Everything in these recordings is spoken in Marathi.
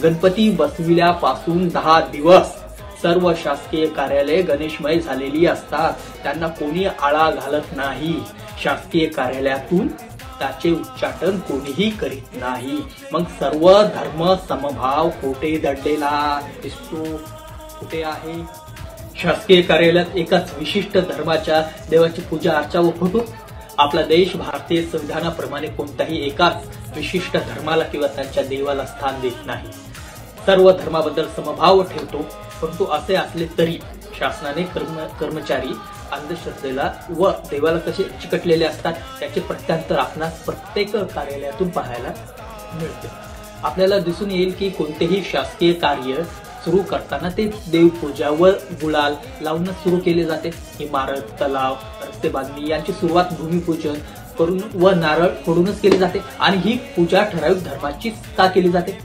गणपती बसविल्यापासून 10 दिवस सर्व शासकीय कार्यालये गणेशमय झालेली असतात. त्यांना कोणी आळा घालत नाही. शासकीय कार्यालयातून त्याचे उच्चाटन कोणीही करीत नाही. मग सर्व धर्म समभाव कोठे दडलेला दिसतो? कुठे आहे? शासकीय कार्यालयात एकाच विशिष्ट धर्माच्या देवाची पूजा अर्चा व फोटो. आपला देश भारतीय संविधानाप्रमाणे कोणत्याही एकाच विशिष्ट धर्माला किंवा त्यांच्या देवाला स्थान देत नाही. सर्व धर्माबद्दल समभाव ठेवतो. परंतु असे असले तरी शासनाने कर्मचारी अंधश्रद्धेला व देवाला कसे चिकटलेले असतात त्याचे प्रत्यांतर आपणास प्रत्येक कार्यालयातून पाहायला मिळते. आपल्याला दिसून येईल की कोणतेही शासकीय कार्य सुरू करताना ते देवपूजा व गुलाल लावूनच सुरू केले जाते. इमारत, तलाव, रस्ते बांधणी यांची सुरुवात भूमिपूजन करून व नारळ फोडूनच केली जाते. आणि ही पूजा ठराविक धर्माची का केली जाते?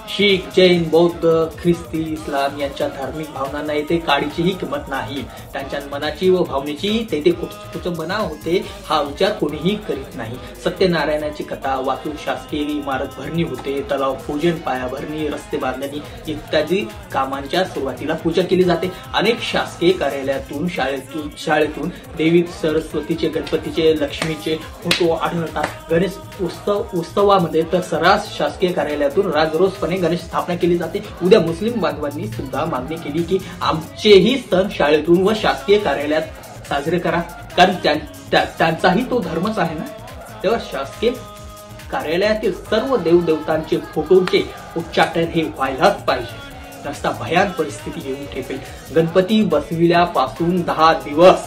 शीख, जैन, बौद्ध, ख्रिस्ती, इस्लाम यांच्या धार्मिक भावनांना येथे काडीचीही किंमत नाही. त्यांच्या मनाची व भावनेची तेथे कुचंबना होते हा विचार कोणीही करीत नाही. सत्यनारायणाची कथा वाचून शासकीय इमारत भरणी होते. तलाव पूजन, पायाभरणी, रस्ते बांधणी इत्यादी कामांच्या सुरुवातीला पूजा केली जाते. अनेक शासकीय कार्यालयातून शाळेतून देवी, सरस्वतीचे, गणपतीचे, लक्ष्मीचे फोटो आढळतात. गणेश उत्सवामध्ये तर सर्रास शासकीय कार्यालयातून राजरोसपणे गणेश स्थापना केली जाते. उद्या मुस्लिम बांधवांनी सुद्धा मागणी केली की आमचेही सण शाळेतून व शासकीय कार्यालयात साजरे करा, कारण त्यांचाही तो धर्मच आहे ना. तेव्हा शासकीय कार्यालयातील सर्व देवदेवतांचे फोटोचे उच्चाटन हे व्हायलाच पाहिजे. नसता भयान परिस्थिती येऊन ठेपेल. गणपती बसविल्यापासून 10 दिवस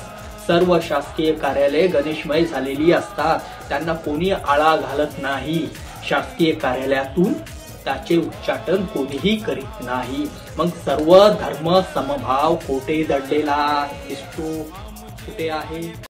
सर्व शासकीय कार्यालये गणेशमय झालेली असतात. त्यांना कोणी आळा घालत नाही. शासकीय कार्यालयातून त्याचे उच्चाटन कोणीही करीत नाही. मग सर्व धर्म समभाव कोठे दडलेला दिसतो? कुठे आहे?